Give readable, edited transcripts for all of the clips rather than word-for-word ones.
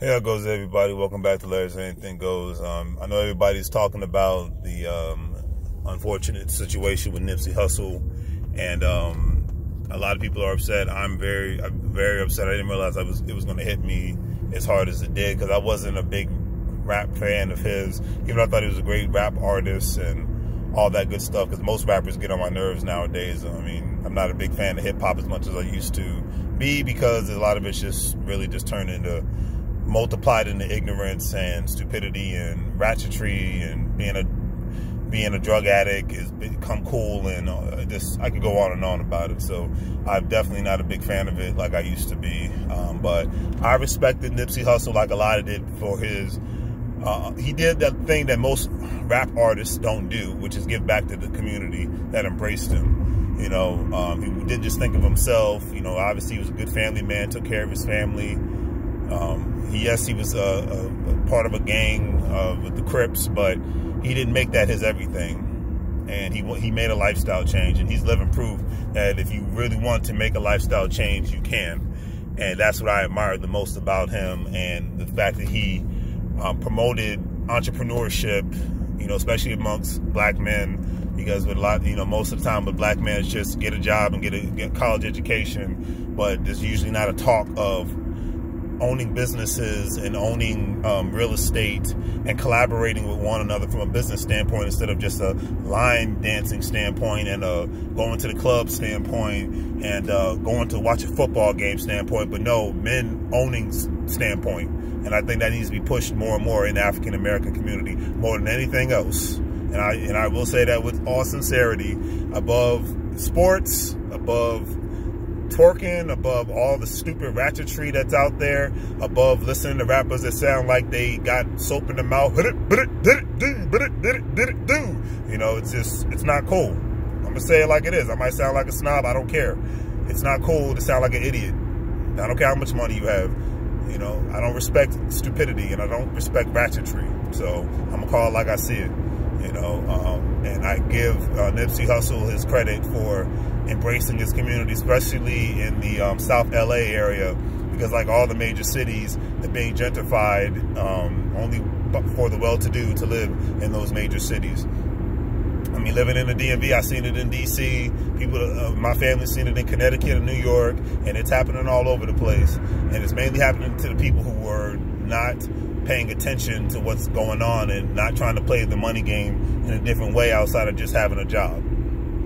Hey, how goes everybody? Welcome back to Larry's Anything Goes. I know everybody's talking about the unfortunate situation with Nipsey Hussle, and a lot of people are upset. I'm very upset. I didn't realize it was going to hit me as hard as it did, because I wasn't a big rap fan of his, even though I thought he was a great rap artist and all that good stuff, because most rappers get on my nerves nowadays. I mean, I'm not a big fan of hip-hop as much as I used to be, because a lot of it's just really just turned into multiplied into ignorance and stupidity and ratchetry, and being a drug addict has become cool, and I could go on and on about it. So I'm definitely not a big fan of it like I used to be. But I respected Nipsey Hussle like a lot of did for his. He did that thing that most rap artists don't do, which is give back to the community that embraced him. You know, he didn't just think of himself. You know, obviously he was a good family man, took care of his family. Yes, he was a part of a gang with the Crips, but he didn't make that his everything. And he made a lifestyle change, and he's living proof that if you really want to make a lifestyle change, you can. And that's what I admired the most about him, and the fact that he promoted entrepreneurship, you know, especially amongst black men, because with a lot, you know, most of the time with black men, it's just get a job and get a college education, but there's usually not a talk of owning businesses and owning real estate and collaborating with one another from a business standpoint, instead of just a line dancing standpoint and going to the club standpoint and going to watch a football game standpoint, but no, men owning standpoint. And I think that needs to be pushed more and more in the African American community, more than anything else. And I will say that with all sincerity, above sports, above twerking, above all the stupid ratchetry that's out there, above listening to rappers that sound like they got soap in their mouth, you know, it's not cool. I'm gonna say it like it is. I might sound like a snob, I don't care. It's not cool to sound like an idiot. I don't care how much money you have. You know, I don't respect stupidity, and I don't respect ratchetry. So I'm gonna call it like I see it. You know, and I give Nipsey Hussle his credit for embracing his community, especially in the South LA area, because like all the major cities, they're being gentrified only for the well-to-do to live in those major cities. I mean, living in the DMV, I've seen it in DC. People, my family's seen it in Connecticut and New York, and it's happening all over the place. And it's mainly happening to the people who were not paying attention to what's going on and not trying to play the money game in a different way outside of just having a job.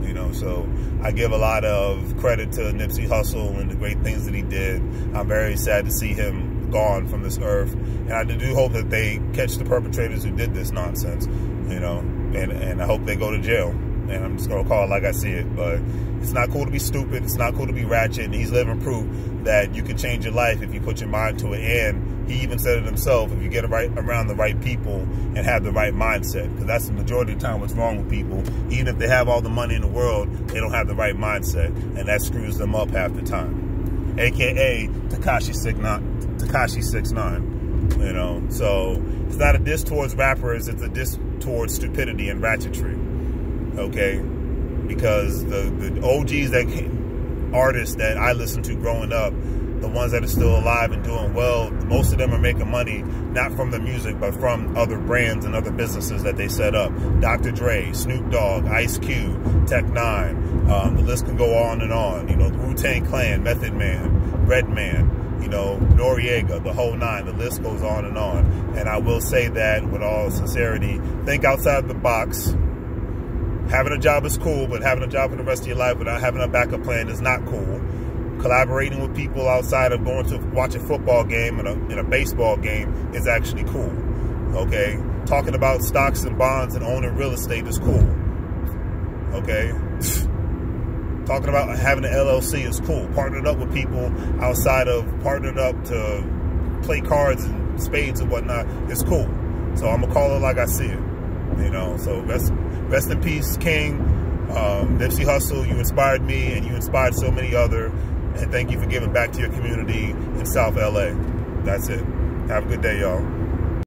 You know, so I give a lot of credit to Nipsey Hussle and the great things that he did. I'm very sad to see him gone from this earth, and I do hope that they catch the perpetrators who did this nonsense. You know, and I hope they go to jail. And I'm just gonna call it like I see it. But it's not cool to be stupid. It's not cool to be ratchet. And he's living proof that you can change your life if you put your mind to it. And he even said it himself, if you get around the right people and have the right mindset. Because that's the majority of the time what's wrong with people. Even if they have all the money in the world, they don't have the right mindset. And that screws them up half the time. AKA Tekashi 6ix9ine. You know, so it's not a diss towards rappers, it's a diss towards stupidity and ratchetry. Okay, because the OGs artists that I listened to growing up, the ones that are still alive and doing well, most of them are making money not from the music, but from other brands and other businesses that they set up. Dr. Dre, Snoop Dogg, Ice Cube, Tech Nine, the list can go on and on. You know, the Wu-Tang Clan, Method Man, Redman, you know, Noriega, the whole nine, the list goes on and on. And I will say that with all sincerity, think outside the box. Having a job is cool, but having a job for the rest of your life without having a backup plan is not cool. Collaborating with people outside of going to watch a football game and a baseball game is actually cool. Okay? Talking about stocks and bonds and owning real estate is cool. Okay? Talking about having an LLC is cool. Partnering up with people outside of partnering up to play cards and spades and whatnot is cool. So I'm going to call it like I see it. You know, so rest in peace, King. Nipsey Hussle, you inspired me and you inspired so many other. And thank you for giving back to your community in South LA. That's it. Have a good day, y'all.